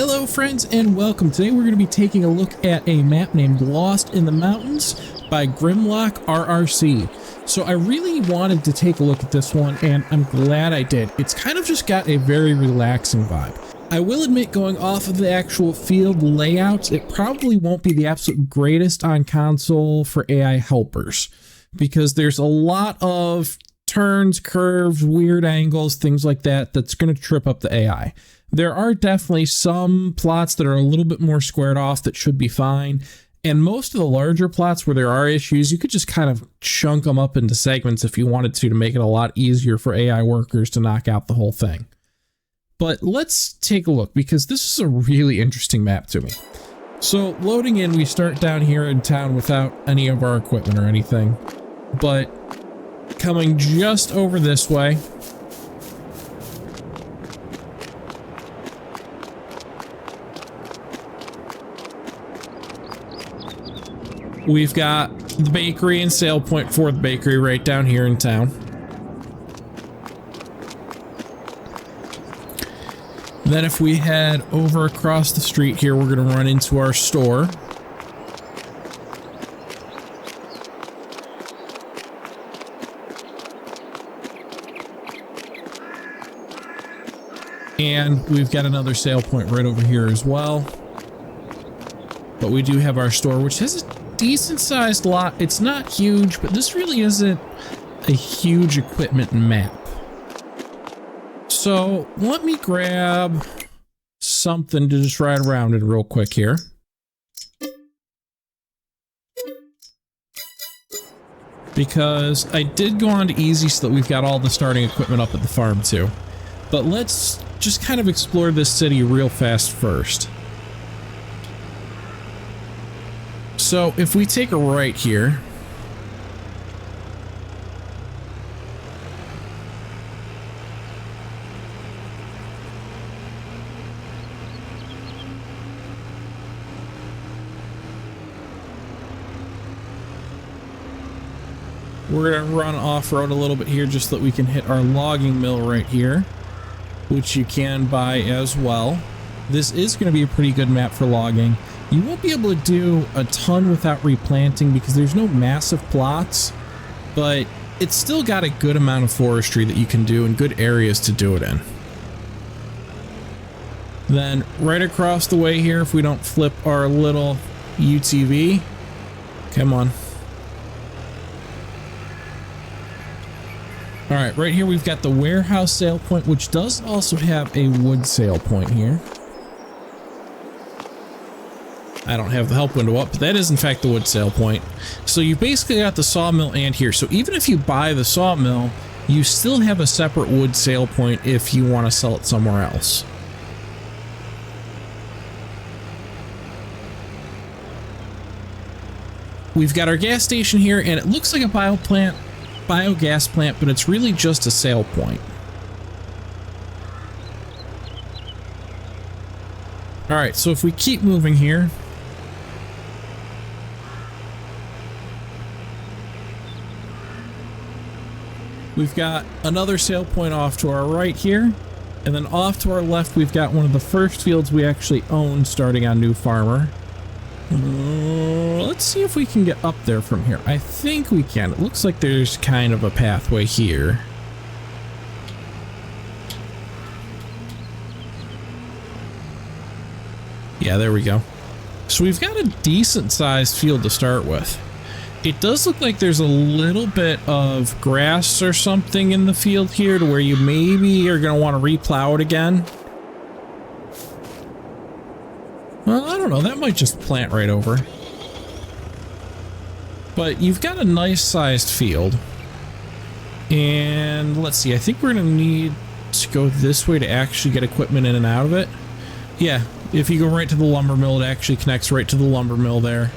Hello friends and welcome. Today we're going to be taking a look at a map named Lost in the Mountains by Grimlock RRC. So I really wanted to take a look at this one and I'm glad I did. It's kind of just got a very relaxing vibe. I will admit, going off of the actual field layouts, it probably won't be the absolute greatest on console for AI helpers because there's a lot of turns, curves, weird angles, things like that that's going to trip up the AI. There are definitely some plots that are a little bit more squared off that should be fine. And most of the larger plots where there are issues, you could just kind of chunk them up into segments if you wanted to make it a lot easier for AI workers to knock out the whole thing. But let's take a look because this is a really interesting map to me. So loading in, we start down here in town without any of our equipment or anything. But coming just over this way, we've got the bakery and sale point for the bakery right down here in town. Then if we head over across the street here, we're going to run into our store. And we've got another sale point right over here as well. But we do have our store, which has a decent sized lot. It's not huge, but this really isn't a huge equipment map. So let me grab something to just ride around in real quick here. Because I did go on to easy so that we've got all the starting equipment up at the farm too. But let's just kind of explore this city real fast first. So if we take a right here, we're going to run off-road a little bit here just so that we can hit our logging mill right here, which you can buy as well. This is going to be a pretty good map for logging. You won't be able to do a ton without replanting because there's no massive plots, but it's still got a good amount of forestry that you can do and good areas to do it in. Then right across the way here, if we don't flip our little UTV, come on. All right, right here we've got the warehouse sale point, which does also have a wood sale point here. I don't have the help window up, but that is in fact the wood sale point. So you basically got the sawmill and here. So even if you buy the sawmill, you still have a separate wood sale point if you want to sell it somewhere else. We've got our gas station here, and it looks like a biogas plant, but it's really just a sale point. All right, so if we keep moving here, we've got another sale point off to our right here, and then off to our left we've got one of the first fields we actually own starting on New Farmer. Let's see if we can get up there from here. I think we can. It looks like there's kind of a pathway here. Yeah, there we go. So we've got a decent sized field to start with. It does look like there's a little bit of grass or something in the field here to where you maybe are going to want to replow it again. Well, I don't know. That might just plant right over. But you've got a nice sized field. And let's see. I think we're going to need to go this way to actually get equipment in and out of it. Yeah, if you go right to the lumber mill, it actually connects right to the lumber mill there.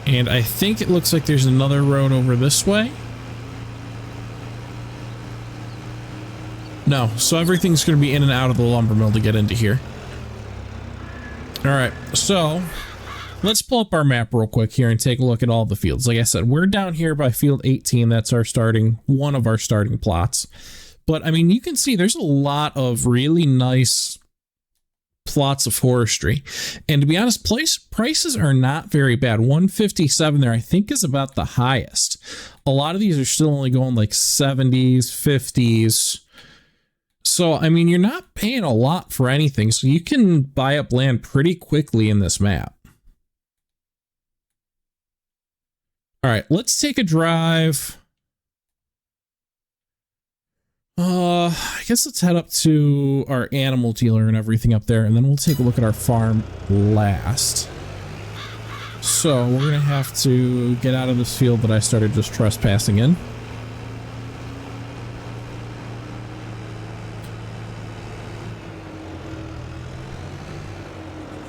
And I think it looks like there's another road over this way. No, so everything's going to be in and out of the lumber mill to get into here. Alright, so let's pull up our map real quick here and take a look at all the fields. Like I said, we're down here by field 18. That's our one of our starting plots. But I mean, you can see there's a lot of really nice plots of forestry. And to be honest, prices are not very bad. 157 there, I think, is about the highest. A lot of these are still only going like 70s, 50s. So, I mean, you're not paying a lot for anything. So you can buy up land pretty quickly in this map. All right, let's take a drive. I guess let's head up to our animal dealer and everything up there, and then we'll take a look at our farm last. So we're gonna have to get out of this field that I started just trespassing in.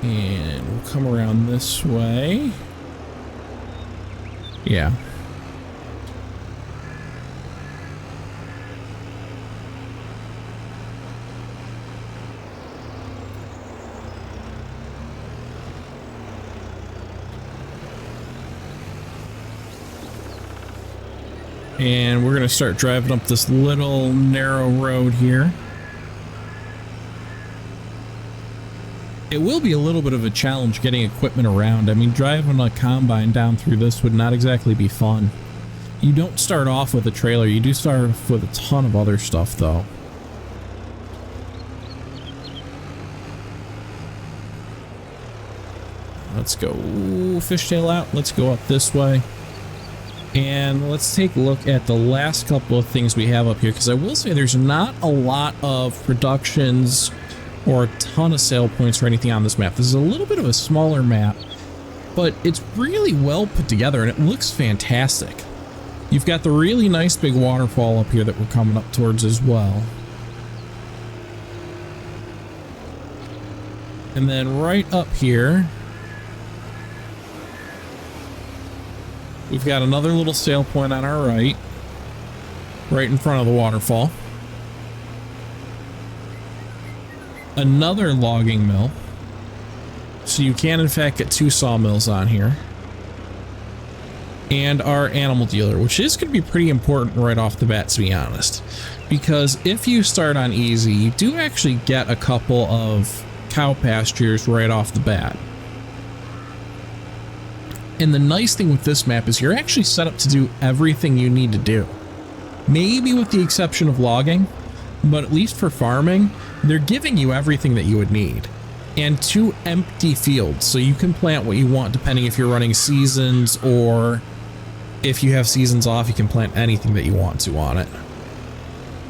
And we'll come around this way. Yeah. And we're going to start driving up this little narrow road here. It will be a little bit of a challenge getting equipment around. I mean, driving a combine down through this would not exactly be fun. You don't start off with a trailer. You do start off with a ton of other stuff, though. Let's go fishtail out. Let's go up this way. And let's take a look at the last couple of things we have up here, because I will say there's not a lot of productions or a ton of sale points or anything on this map. This is a little bit of a smaller map, but it's really well put together and it looks fantastic. You've got the really nice big waterfall up here that we're coming up towards as well. And then right up here, we've got another little sale point on our right in front of the waterfall. Another logging mill. So you can in fact get 2 sawmills on here. And our animal dealer, which is going to be pretty important right off the bat, to be honest. Because if you start on easy, you do actually get a couple of cow pastures right off the bat. And the nice thing with this map is you're actually set up to do everything you need to do. Maybe with the exception of logging, but at least for farming, they're giving you everything that you would need. And 2 empty fields, so you can plant what you want depending if you're running seasons, or if you have seasons off, you can plant anything that you want to on it.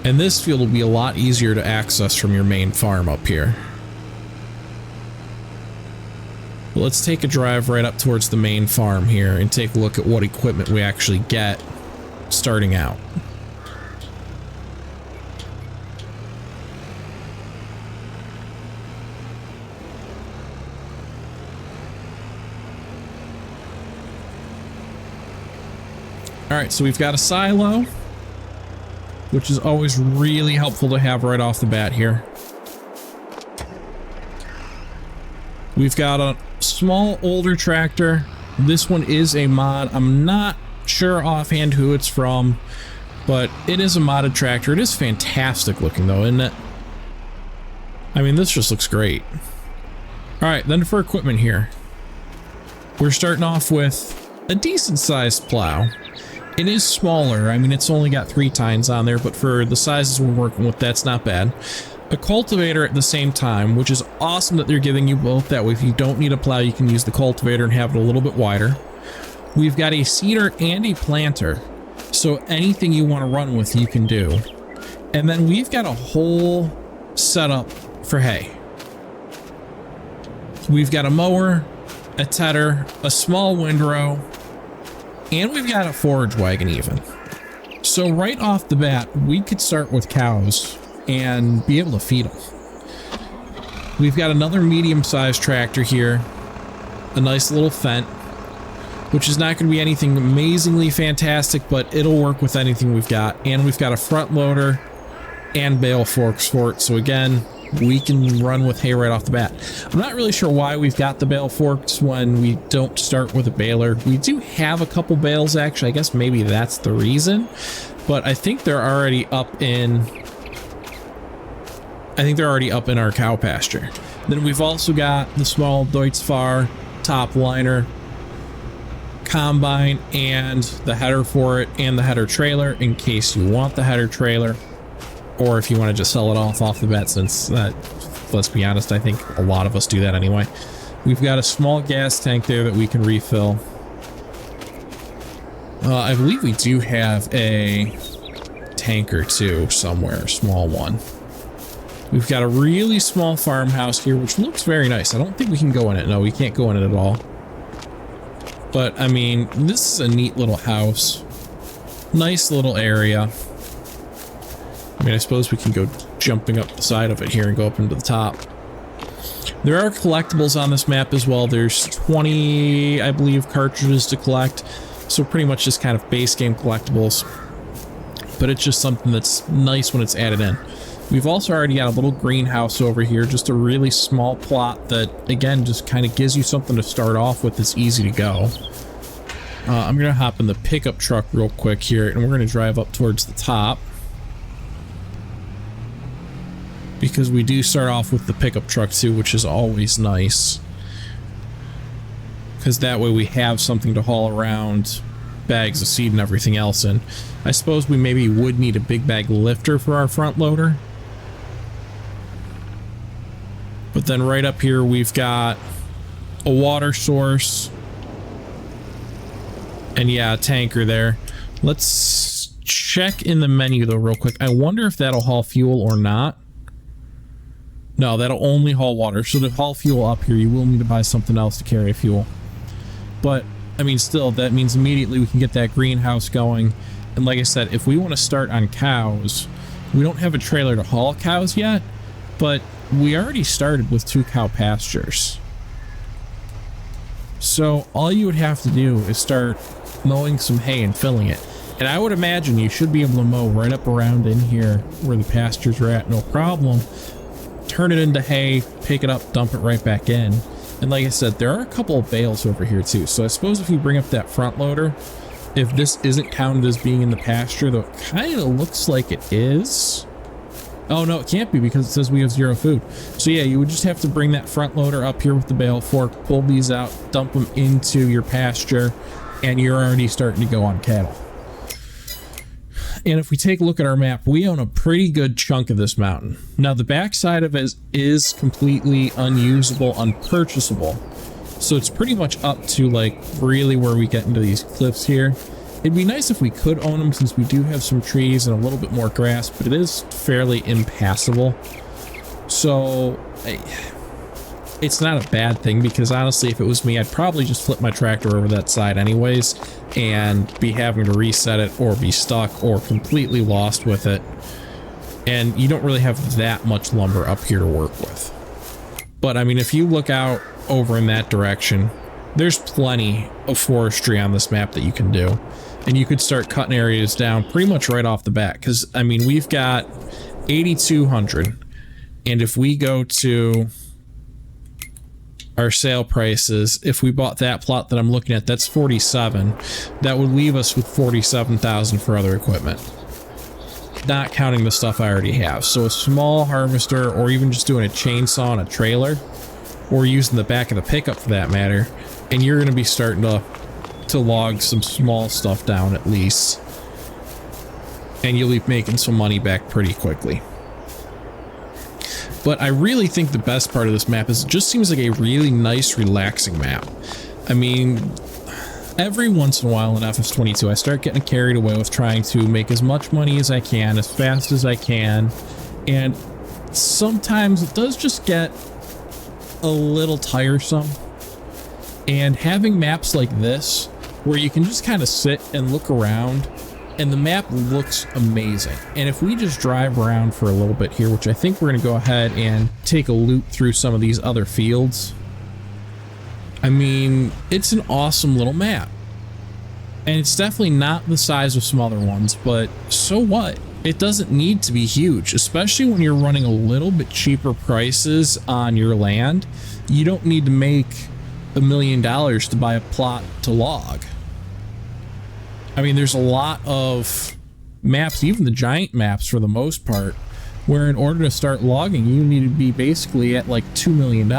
And this field will be a lot easier to access from your main farm up here. Let's take a drive right up towards the main farm here and take a look at what equipment we actually get starting out. Alright, so we've got a silo, which is always really helpful to have right off the bat here. We've got a small older tractor. This one is a mod. I'm not sure offhand who it's from, but it is a modded tractor. It is fantastic looking though, isn't it? I mean, this just looks great. All right, then for equipment here, we're starting off with a decent sized plow. It is smaller. I mean, it's only got 3 tines on there, but for the sizes we're working with, that's not bad. A cultivator at the same time, which is awesome that they're giving you both. That way, if you don't need a plow, you can use the cultivator and have it a little bit wider. We've got a seeder and a planter, so anything you want to run with, you can do. And then we've got a whole setup for hay. We've got a mower, a tedder, a small windrow, and we've got a forage wagon even. So right off the bat, we could start with cows and be able to feed them. We've got another medium-sized tractor here, a nice little Fendt, which is not going to be anything amazingly fantastic, but it'll work with anything we've got. And we've got a front loader and bale forks for it, so again, we can run with hay right off the bat. I'm not really sure why we've got the bale forks when we don't start with a baler. We do have a couple bales actually. I guess maybe that's the reason, but I think they're already up in our cow pasture. Then we've also got the small Deutz-Fahr top liner, combine, and the header for it, and the header trailer in case you want the header trailer, or if you want to just sell it off the bat, since that, let's be honest, I think a lot of us do that anyway. We've got a small gas tank there that we can refill. I believe we do have a tanker too somewhere, a small one. We've got a really small farmhouse here, which looks very nice. I don't think we can go in it. No, we can't go in it at all. But, I mean, this is a neat little house. Nice little area. I mean, I suppose we can go jumping up the side of it here and go up into the top. There are collectibles on this map as well. There's 20, I believe, cartridges to collect. So pretty much just kind of base game collectibles. But it's just something that's nice when it's added in. We've also already got a little greenhouse over here, just a really small plot that, again, just kind of gives you something to start off with that's easy to go. I'm going to hop in the pickup truck real quick here, and we're going to drive up towards the top. Because we do start off with the pickup truck too, which is always nice. Because that way we have something to haul around bags of seed and everything else in. I suppose we maybe would need a big bag lifter for our front loader. But then right up here we've got a water source. And yeah, a tanker there. Let's check in the menu though real quick. I wonder if that'll haul fuel or not. No, that'll only haul water. So to haul fuel up here, you will need to buy something else to carry fuel. But, I mean, still, that means immediately we can get that greenhouse going. And like I said, if we want to start on cows, we don't have a trailer to haul cows yet, but we already started with 2 cow pastures. So all you would have to do is start mowing some hay and filling it. And I would imagine you should be able to mow right up around in here where the pastures are at, no problem. Turn it into hay, pick it up, dump it right back in. And like I said, there are a couple of bales over here too. So I suppose if you bring up that front loader, if this isn't counted as being in the pasture, though it kind of looks like it is. Oh no, it can't be because it says we have 0 food. So yeah, you would just have to bring that front loader up here with the bale fork, pull these out, dump them into your pasture, and you're already starting to go on cattle. And if we take a look at our map, we own a pretty good chunk of this mountain. Now the backside of it is completely unusable, unpurchasable. So it's pretty much up to like really where we get into these cliffs here. It'd be nice if we could own them since we do have some trees and a little bit more grass, but it is fairly impassable. So it's not a bad thing because honestly, if it was me, I'd probably just flip my tractor over that side anyways and be having to reset it or be stuck or completely lost with it. And you don't really have that much lumber up here to work with. But I mean, if you look out over in that direction, there's plenty of forestry on this map that you can do. And you could start cutting areas down pretty much right off the bat. Because, I mean, we've got 8,200. And if we go to our sale prices, if we bought that plot that I'm looking at, that's 47. That would leave us with 47,000 for other equipment. Not counting the stuff I already have. So a small harvester, or even just doing a chainsaw on a trailer, or using the back of the pickup for that matter, and you're going to be starting to log some small stuff down at least. And you'll be making some money back pretty quickly. But I really think the best part of this map is it just seems like a really nice, relaxing map. I mean, every once in a while in FS22, I start getting carried away with trying to make as much money as I can, as fast as I can. And sometimes it does just get a little tiresome. And having maps like this, where you can just kind of sit and look around, and the map looks amazing. And if we just drive around for a little bit here, which I think we're going to go ahead and take a loop through some of these other fields. I mean, it's an awesome little map. And it's definitely not the size of some other ones, but so what? It doesn't need to be huge, especially when you're running a little bit cheaper prices on your land. You don't need to make $1 million to buy a plot to log. I mean, there's a lot of maps, even the giant maps for the most part, where in order to start logging, you need to be basically at like $2 million,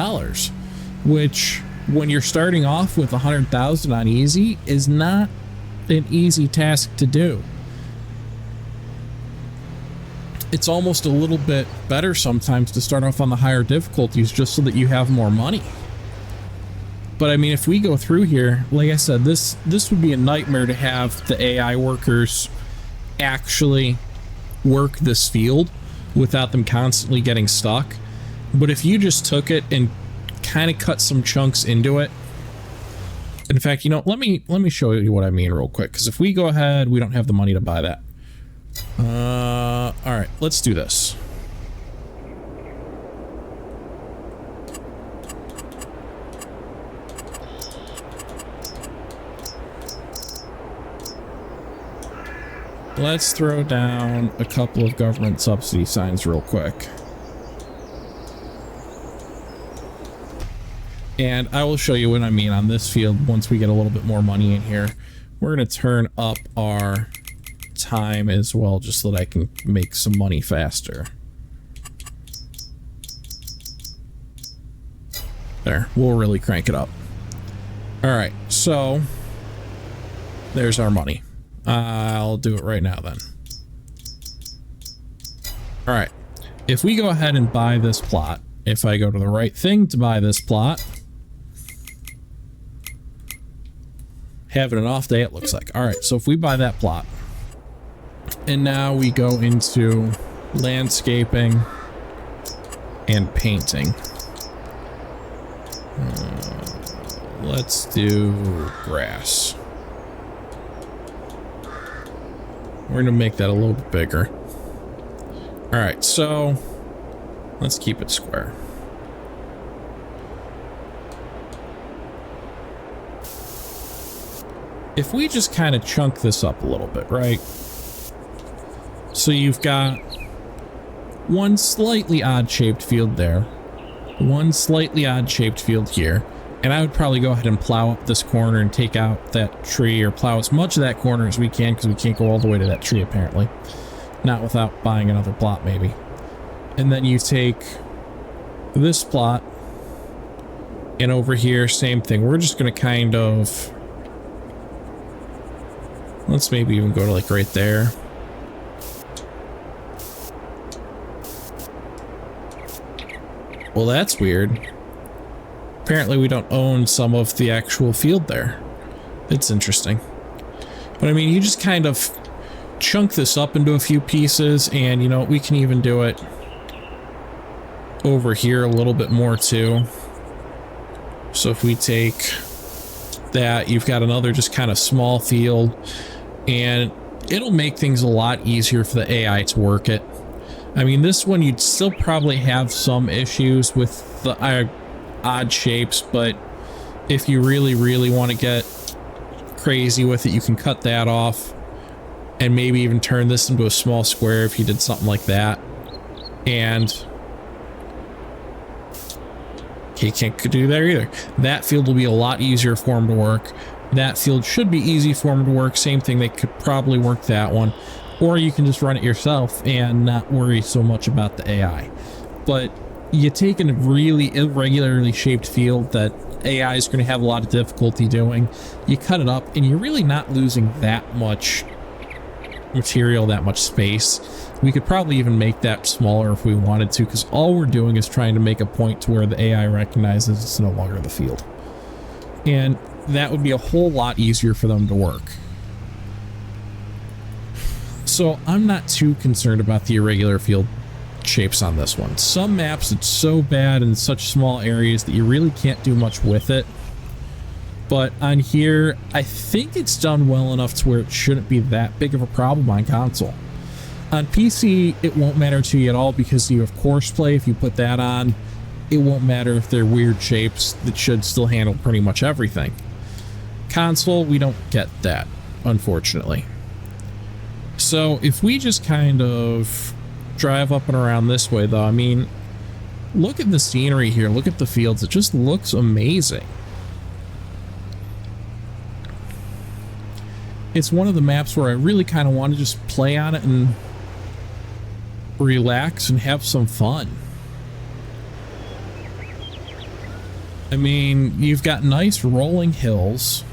which when you're starting off with 100,000 on easy is not an easy task to do. It's almost a little bit better sometimes to start off on the higher difficulties just so that you have more money. But I mean, if we go through here, like I said, this would be a nightmare to have the AI workers actually work this field without them constantly getting stuck. But if you just took it and kind of cut some chunks into it, in fact, you know, let me show you what I mean real quick, because if we go ahead, we don't have the money to buy that. All right, let's do this. Let's throw down a couple of government subsidy signs real quick. And I will show you what I mean on this field once we get a little bit more money in here. We're going to turn up our time as well, just so that I can make some money faster. There, we'll really crank it up. All right, so there's our money. I'll do it right now then. All right, if we go ahead and buy this plot, if I go to the right thing to buy this plot, having an off day, it looks like. All right, so if we buy that plot, and now we go into landscaping and painting. Let's do grass. We're going to make that a little bit bigger. All right, so let's keep it square. If we just kind of chunk this up a little bit, right? So you've got one slightly odd-shaped field there, one slightly odd-shaped field here, and I would probably go ahead and plow up this corner and take out that tree, or plow as much of that corner as we can, because we can't go all the way to that tree, apparently. Not without buying another plot, maybe. And then you take this plot, and over here, same thing. We're just going to kind of... let's maybe even go to like right there. Well, that's weird. Apparently we don't own some of the actual field there. It's interesting. But I mean, you just kind of chunk this up into a few pieces, and you know, we can even do it over here a little bit more too. So if we take that, you've got another just kind of small field, and it'll make things a lot easier for the AI to work it. I mean, this one you'd still probably have some issues with the odd shapes, but if you really want to get crazy with it, you can cut that off and maybe even turn this into a small square if you did something like that. And he can't do that either. That field will be a lot easier for him to work. That field should be easy for him to work. Same thing, they could probably work that one. Or you can just run it yourself and not worry so much about the AI. But you take a really irregularly shaped field that AI is going to have a lot of difficulty doing, you cut it up, and you're really not losing that much material, that much space. We could probably even make that smaller if we wanted to, because all we're doing is trying to make a point to where the AI recognizes it's no longer the field. And that would be a whole lot easier for them to work. So I'm not too concerned about the irregular field shapes on this one. Some maps, it's so bad in such small areas that you really can't do much with it. But on here, I think it's done well enough to where it shouldn't be that big of a problem on console. On PC, it won't matter to you at all because you have course play. If you put that on, it won't matter if they're weird shapes. That should still handle pretty much everything. Console, we don't get that, unfortunately. So if we just kind of drive up and around this way, though, I mean, look at the scenery here. Look at the fields. It just looks amazing. It's one of the maps where I really kind of want to just play on it and relax and have some fun. I mean, you've got nice rolling hills.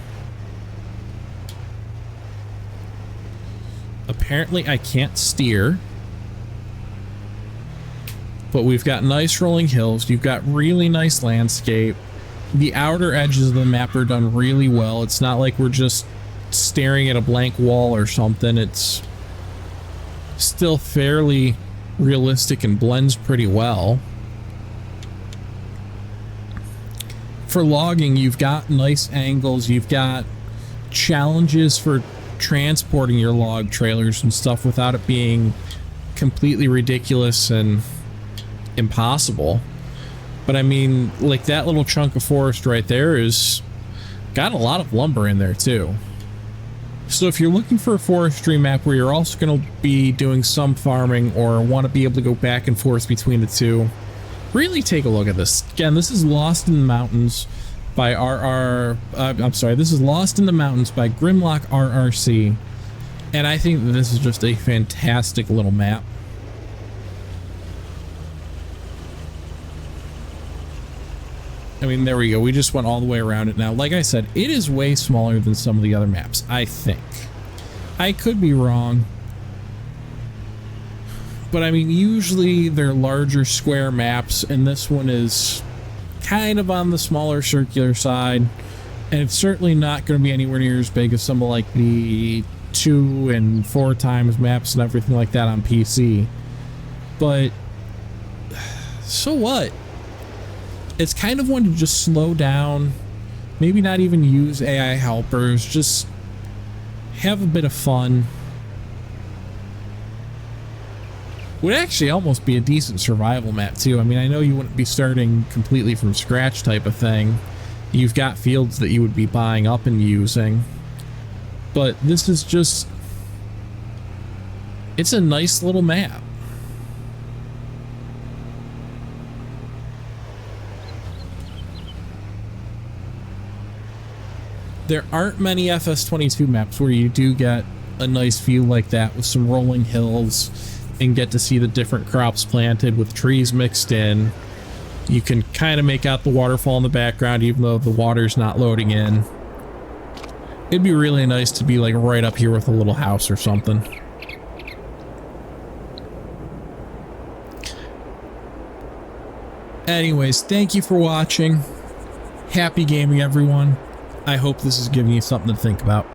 Apparently I can't steer, but we've got nice rolling hills. You've got really nice landscape. The outer edges of the map are done really well. It's not like we're just staring at a blank wall or something. It's still fairly realistic and blends pretty well. For logging, you've got nice angles. You've got challenges for transporting your log trailers and stuff without it being completely ridiculous and impossible. But I mean, like, that little chunk of forest right there is got a lot of lumber in there too. So if you're looking for a forestry map where you're also going to be doing some farming or want to be able to go back and forth between the two, really take a look at this. Again, this is Lost in the Mountains by this is Lost in the Mountains by Grimlock RRC, and I think that this is just a fantastic little map. I mean, there we go. We just went all the way around it now. Like I said, it is way smaller than some of the other maps, I think. I could be wrong. But I mean, usually they're larger square maps, and this one is kind of on the smaller circular side. And it's certainly not going to be anywhere near as big as some of like the 2 and 4 times maps and everything like that on PC. But so what? It's kind of one to just slow down, maybe not even use AI helpers, just have a bit of fun. Would actually almost be a decent survival map too. I mean, I know you wouldn't be starting completely from scratch type of thing. You've got fields that you would be buying up and using. But this is just, it's a nice little map. There aren't many FS22 maps where you do get a nice view like that with some rolling hills and get to see the different crops planted with trees mixed in. You can kind of make out the waterfall in the background even though the water's not loading in. It'd be really nice to be like right up here with a little house or something. Anyways, thank you for watching. Happy gaming, everyone. I hope this is giving you something to think about.